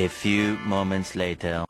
A few moments later.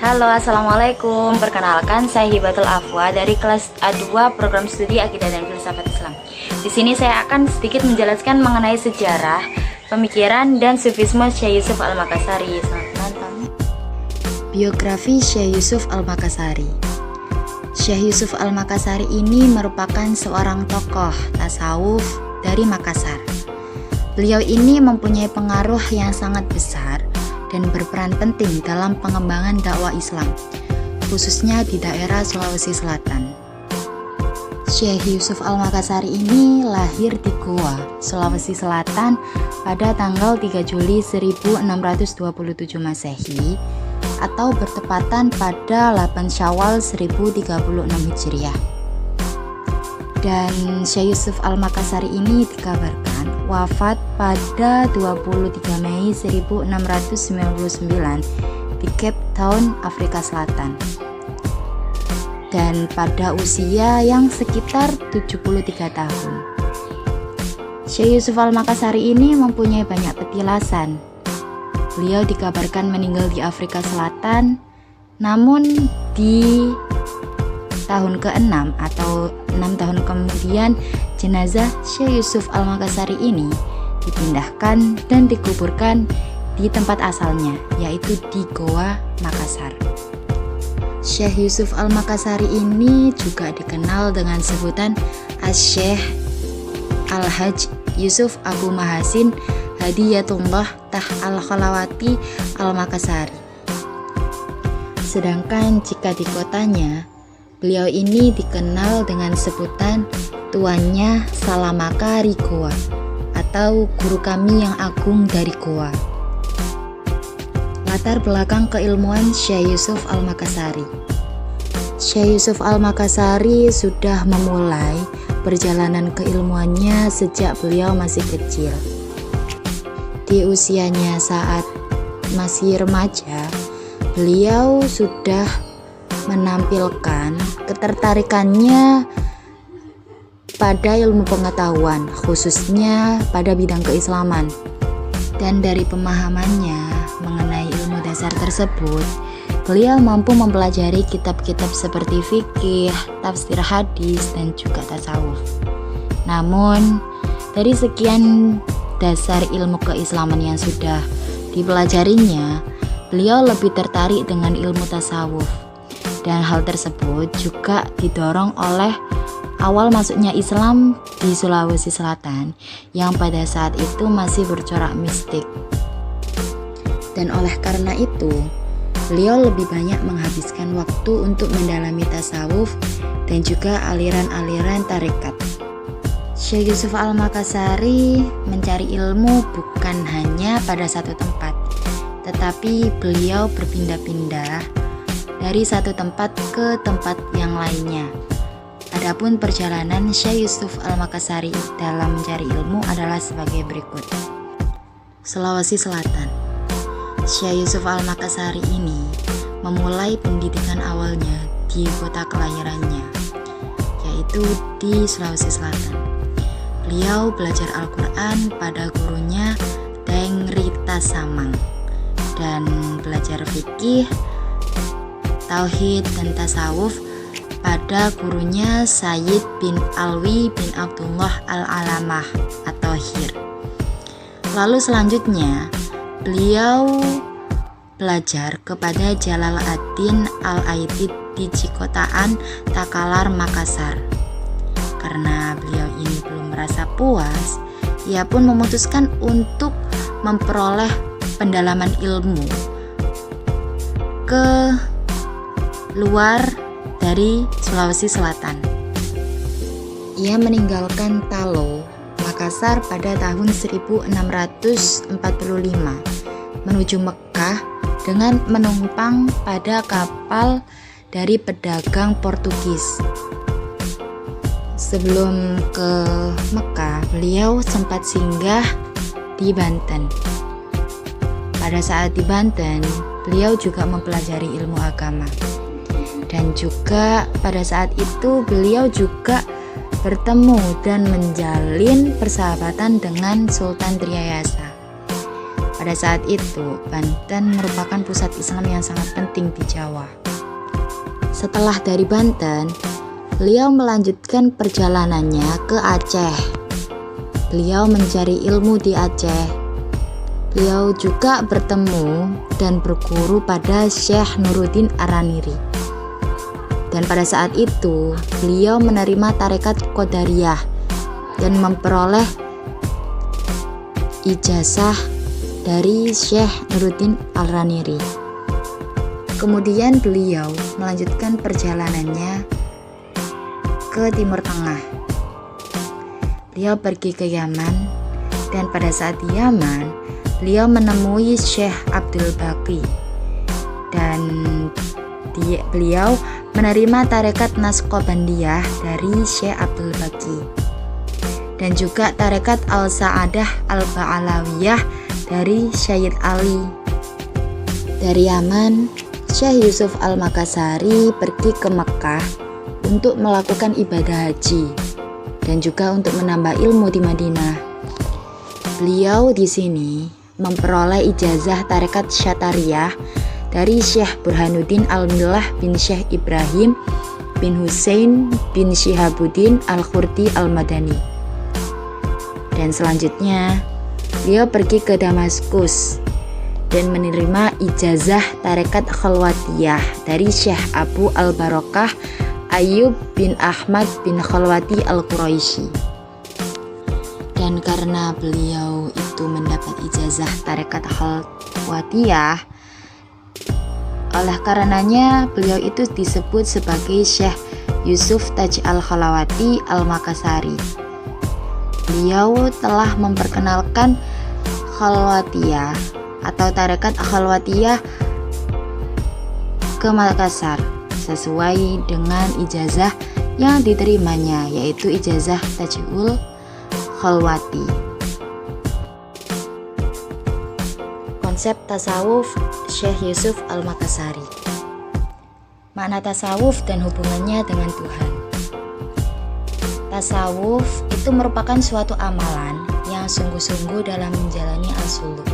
Halo, assalamualaikum. Perkenalkan, saya Hibatul Afwa dari kelas A2 Program Studi Akidah dan Filsafat Islam. Di sini saya akan sedikit menjelaskan mengenai sejarah, pemikiran, dan sufisme Syekh Yusuf Al-Makassari. Selamat menonton. Biografi Syekh Yusuf Al-Makassari. Syekh Yusuf Al-Makassari ini merupakan seorang tokoh tasawuf dari Makassar. Beliau ini mempunyai pengaruh yang sangat besar dan berperan penting dalam pengembangan dakwah Islam, khususnya di daerah Sulawesi Selatan. Syekh Yusuf Al-Makassari ini lahir di Goa, Sulawesi Selatan pada tanggal 3 Juli 1627 Masehi atau bertepatan pada 8 Syawal 1036 Hijriah. Dan Syekh Yusuf Al-Makassari ini dikabarkan wafat pada 23 Mei 1699 di Cape Town, Afrika Selatan, dan pada usia yang sekitar 73 tahun. Syekh Yusuf Al-Makassari ini mempunyai banyak petilasan. Beliau dikabarkan meninggal di Afrika Selatan, namun di tahun ke-6 atau 6 tahun kemudian jenazah Syekh Yusuf Al-Makassari ini dipindahkan dan dikuburkan di tempat asalnya, yaitu di Goa, Makassar. Syekh Yusuf Al-Makassari ini juga dikenal dengan sebutan Asy-Syaikh Al-Hajj Yusuf Abu Mahasin Hadiyatullah Tah Al-Khalawati Al-Makassari. Sedangkan jika di kotanya, beliau ini dikenal dengan sebutan tuannya Salamaka Goa atau guru kami yang agung dari Goa. Latar belakang keilmuan Syekh Yusuf Al-Makassari. Syekh Yusuf Al-Makassari sudah memulai perjalanan keilmuannya sejak beliau masih kecil. Di usianya saat masih remaja, beliau sudah menampilkan ketertarikannya pada ilmu pengetahuan, khususnya pada bidang keislaman. Dan dari pemahamannya mengenai ilmu dasar tersebut, beliau mampu mempelajari kitab-kitab seperti fikih, tafsir hadis, dan juga tasawuf. Namun, dari sekian dasar ilmu keislaman yang sudah dipelajarinya, beliau lebih tertarik dengan ilmu tasawuf. Dan hal tersebut juga didorong oleh awal masuknya Islam di Sulawesi Selatan yang pada saat itu masih bercorak mistik. Dan oleh karena itu, beliau lebih banyak menghabiskan waktu untuk mendalami tasawuf dan juga aliran-aliran tarekat. Syekh Yusuf Al-Makassari mencari ilmu bukan hanya pada satu tempat, tetapi beliau berpindah-pindah dari satu tempat ke tempat yang lainnya. Adapun perjalanan Syekh Yusuf Al-Makassari dalam mencari ilmu adalah sebagai berikut. Sulawesi Selatan. Syekh Yusuf Al-Makassari ini memulai pendidikan awalnya di kota kelahirannya, yaitu di Sulawesi Selatan. Beliau belajar Al-Quran pada gurunya Deng Rita Samang dan belajar fikih, tauhid, dan tasawuf pada gurunya Sayyid bin Alwi bin Abdullah Al-Alamah atau Hir. Lalu selanjutnya beliau belajar kepada Jalal ad-Din Al-Aidid di Cikotaan, Takalar, Makassar. Karena beliau ini belum merasa puas, ia pun memutuskan untuk memperoleh pendalaman ilmu ke luar dari Sulawesi Selatan. Ia meninggalkan Talo, Makassar pada tahun 1645 menuju Mekah dengan menumpang pada kapal dari pedagang Portugis. Sebelum ke Mekah, beliau sempat singgah di Banten. Pada saat di Banten, beliau juga mempelajari ilmu agama. Dan juga pada saat itu beliau juga bertemu dan menjalin persahabatan dengan Sultan Triyayasa. Pada saat itu, Banten merupakan pusat Islam yang sangat penting di Jawa. Setelah dari Banten, beliau melanjutkan perjalanannya ke Aceh. Beliau mencari ilmu di Aceh. Beliau juga bertemu dan berguru pada Syekh Nuruddin Araniri. Dan pada saat itu, beliau menerima tarekat Qadariyah dan memperoleh ijazah dari Syekh Nuruddin Araniri. Kemudian beliau melanjutkan perjalanannya ke Timur Tengah. Beliau pergi ke Yaman, dan pada saat di Yaman, beliau menemui Syekh Abdul Baqi, dan beliau menerima tarekat Naqsabandiyah dari Syekh Abdul Baqi, dan juga tarekat Al-Sa'adah Al-Ba'alawiyah dari Syed Ali. Dari Yaman, Syekh Yusuf Al-Makassari pergi ke Mekah untuk melakukan ibadah haji dan juga untuk menambah ilmu di Madinah. Beliau di sini memperoleh ijazah tarekat Syatariyah dari Syekh Burhanuddin Al-Millah bin Syekh Ibrahim bin Husain bin Syihabuddin Al-Khurdi Al-Madani. Dan selanjutnya, beliau pergi ke Damaskus dan menerima ijazah tarekat Khalwatiyah dari Syekh Abu Al-Barokah Ayyub bin Ahmad bin Khalwati Al-Quraisy. Dan karena beliau itu mendapat ijazah tarekat Khalwatiyah, oleh karenanya beliau itu disebut sebagai Syekh Yusuf Taj Al-Khalawati Al-Makassari. Beliau telah memperkenalkan Khalwatiyah atau tarekat Khalwatiyah ke Makassar sesuai dengan ijazah yang diterimanya, yaitu ijazah Tajul Khalwati. Konsep tasawuf Syekh Yusuf Al-Makassari. Makna tasawuf dan hubungannya dengan Tuhan. Tasawuf itu merupakan suatu amalan yang sungguh-sungguh dalam menjalani as-suluk,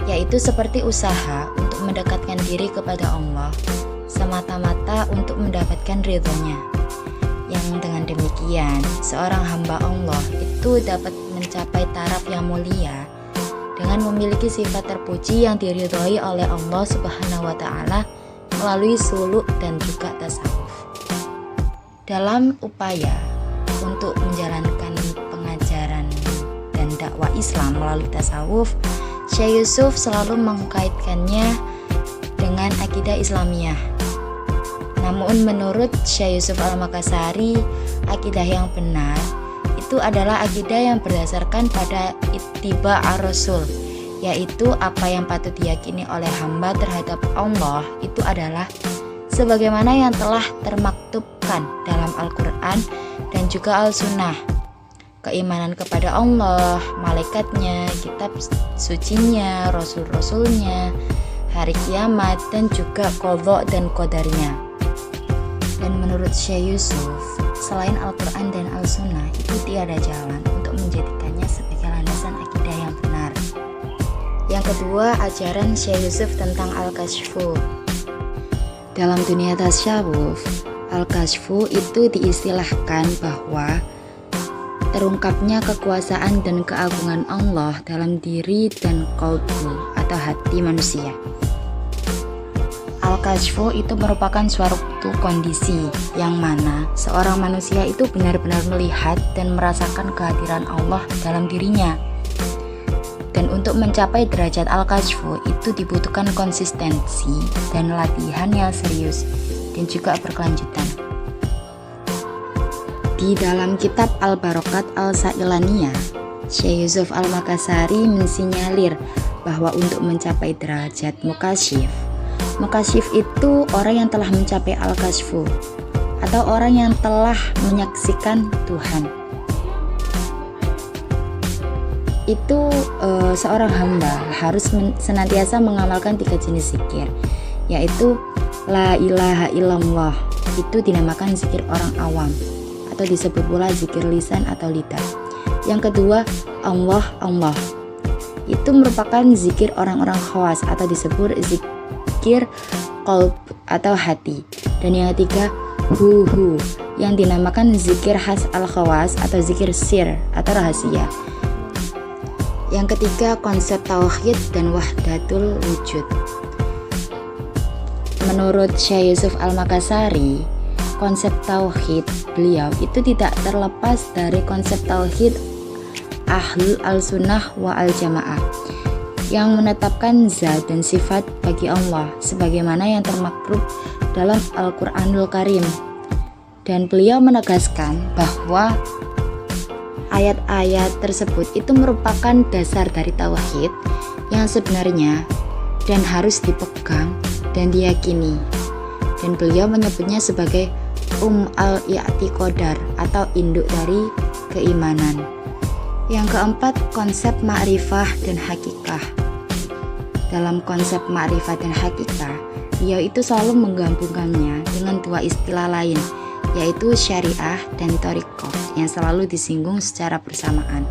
yaitu seperti usaha untuk mendekatkan diri kepada Allah semata-mata untuk mendapatkan ridhonya. Yang dengan demikian, seorang hamba Allah itu dapat mencapai taraf yang mulia dengan memiliki sifat terpuji yang diridhoi oleh Allah Subhanahu wa Ta'ala melalui suluk dan juga tasawuf. Dalam upaya untuk menjalankan pengajaran dan dakwah Islam melalui tasawuf, Syekh Yusuf selalu mengkaitkannya dengan akidah Islamiyah. Namun menurut Syekh Yusuf Al-Makassari, akidah yang benar itu adalah akidah yang berdasarkan pada ittiba' ar-rasul, yaitu apa yang patut diyakini oleh hamba terhadap Allah itu adalah sebagaimana yang telah termaktubkan dalam Al-Quran dan juga Al-Sunnah. Keimanan kepada Allah, malaikatnya, kitab sucinya, rasul-rasulnya, hari kiamat, dan juga qadha dan qadarnya. Dan menurut Syekh Yusuf, selain Al-Quran dan Al-Sunnah itu tiada jalan untuk menjadikannya sebagai landasan akidah yang benar. Yang kedua, ajaran Syekh Yusuf tentang Al-Kashfu. Dalam dunia tasawuf, Al-Kashfu itu diistilahkan bahwa terungkapnya kekuasaan dan keagungan Allah dalam diri dan qalbu atau hati manusia. Al-Kashfu itu merupakan suatu kondisi yang mana seorang manusia itu benar-benar melihat dan merasakan kehadiran Allah dalam dirinya. Dan untuk mencapai derajat Al-Kashfu itu dibutuhkan konsistensi dan latihan yang serius dan juga berkelanjutan. Di dalam kitab Al-Barokat Al-Sailaniyah, Syekh Yusuf Al-Makassari mensinyalir bahwa untuk mencapai derajat Mukasyif itu orang yang telah mencapai Al-Kashfu atau orang yang telah menyaksikan Tuhan. Itu seorang hamba harus senantiasa mengamalkan 3 jenis zikir, yaitu La ilaha illallah, itu dinamakan zikir orang awam atau disebut pula zikir lisan atau lidah. Yang kedua, Allah Allah, itu merupakan zikir orang-orang khawas atau disebut zikir qalb atau hati. Dan yang ketiga hu yang dinamakan zikir khas al-khawas atau zikir sir atau rahasia. Yang ketiga konsep tauhid dan wahdatul wujud. Menurut Syekh Yusuf Al-Makassari, konsep tauhid beliau itu tidak terlepas dari konsep tauhid Ahlul al-Sunnah wa al-Jamaah yang menetapkan zat dan sifat bagi Allah sebagaimana yang termaktub dalam Al-Quranul Karim. Dan beliau menegaskan bahwa ayat-ayat tersebut itu merupakan dasar dari tauhid yang sebenarnya dan harus dipegang dan diyakini. Dan beliau menyebutnya sebagai al-i'tiqadar atau induk dari keimanan. Yang keempat, konsep ma'rifah dan hakikah. Dalam konsep ma'rifah dan hakikah, beliau itu selalu menggabungkannya dengan dua istilah lain, yaitu syariah dan thariqah yang selalu disinggung secara bersamaan.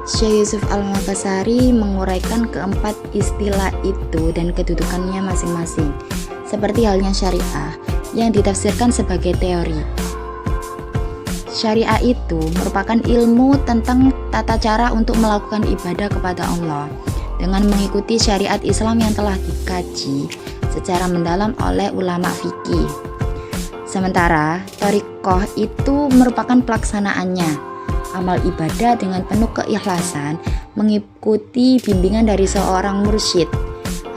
Syekh Yusuf Al-Makassari menguraikan keempat istilah itu dan kedudukannya masing-masing, seperti halnya syariah yang ditafsirkan sebagai teori. Syariah itu merupakan ilmu tentang tata cara untuk melakukan ibadah kepada Allah dengan mengikuti syariat Islam yang telah dikaji secara mendalam oleh ulama fikih. Sementara thariqah itu merupakan pelaksanaannya, amal ibadah dengan penuh keikhlasan mengikuti bimbingan dari seorang mursyid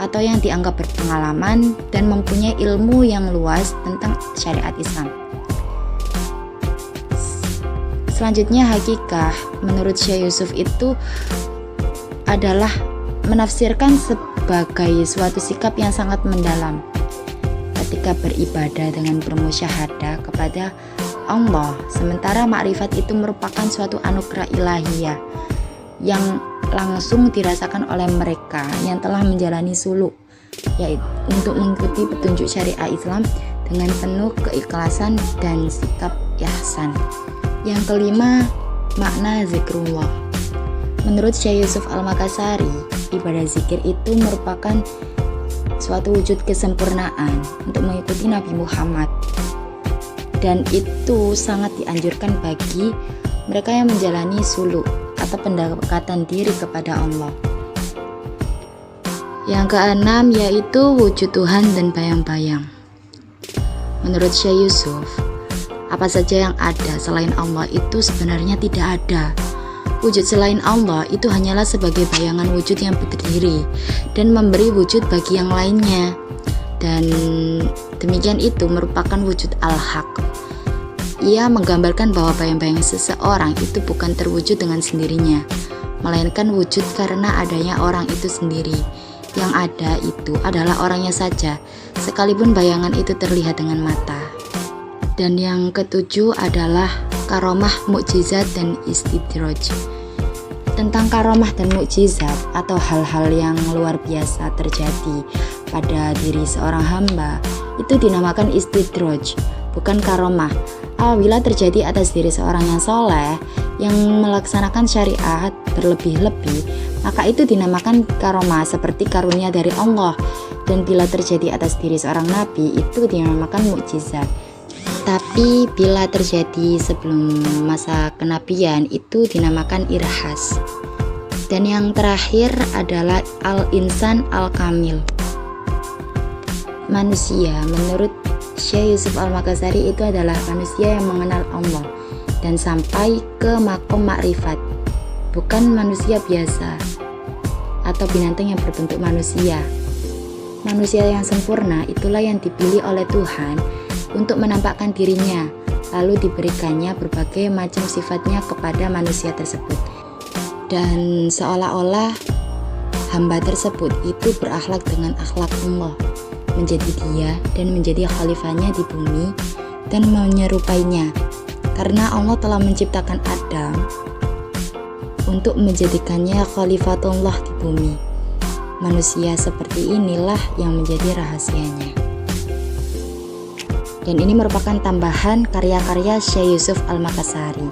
atau yang dianggap berpengalaman dan mempunyai ilmu yang luas tentang syariat Islam. Selanjutnya hakikah menurut Syekh Yusuf itu adalah menafsirkan sebagai suatu sikap yang sangat mendalam ketika beribadah dengan bermusyahadah kepada Allah. Sementara makrifat itu merupakan suatu anugerah ilahiyah yang langsung dirasakan oleh mereka yang telah menjalani suluk, yaitu untuk mengikuti petunjuk syariah Islam dengan penuh keikhlasan dan sikap ihsan. Yang kelima, makna zikrullah. Menurut Syekh Yusuf Al-Makassari, ibadah zikir itu merupakan suatu wujud kesempurnaan untuk mengikuti Nabi Muhammad, dan itu sangat dianjurkan bagi mereka yang menjalani suluk atau pendekatan diri kepada Allah. Yang keenam yaitu wujud Tuhan dan bayang-bayang. Menurut Syekh Yusuf, apa saja yang ada selain Allah itu sebenarnya tidak ada. Wujud selain Allah itu hanyalah sebagai bayangan wujud yang berdiri dan memberi wujud bagi yang lainnya. Dan demikian itu merupakan wujud al-haq. Ia menggambarkan bahwa bayang-bayang seseorang itu bukan terwujud dengan sendirinya, melainkan wujud karena adanya orang itu sendiri. Yang ada itu adalah orangnya saja, sekalipun bayangan itu terlihat dengan mata. Dan yang ketujuh adalah karomah, mukjizat, dan istidraj. Tentang karomah dan mukjizat atau hal-hal yang luar biasa terjadi pada diri seorang hamba itu dinamakan istidraj, bukan karomah. Apabila terjadi atas diri seorang yang soleh yang melaksanakan syariat berlebih-lebih, maka itu dinamakan karomah seperti karunia dari Allah. Dan bila terjadi atas diri seorang nabi, itu dinamakan mukjizat. Tapi bila terjadi sebelum masa kenabian, itu dinamakan irhas. Dan yang terakhir adalah al-insan al-kamil. Manusia menurut Syekh Yusuf Al-Makassari itu adalah manusia yang mengenal Allah dan sampai ke makom makrifat, bukan manusia biasa atau binatang yang berbentuk manusia. Manusia yang sempurna itulah yang dipilih oleh Tuhan untuk menampakkan dirinya, lalu diberikannya berbagai macam sifatnya kepada manusia tersebut. Dan seolah-olah hamba tersebut itu berakhlak dengan akhlak Allah, menjadi dia dan menjadi khalifahnya di bumi dan menyerupainya, karena Allah telah menciptakan Adam untuk menjadikannya khalifatullah di bumi. Manusia seperti inilah yang menjadi rahasianya. Dan ini merupakan tambahan karya-karya Syekh Yusuf Al-Makassari.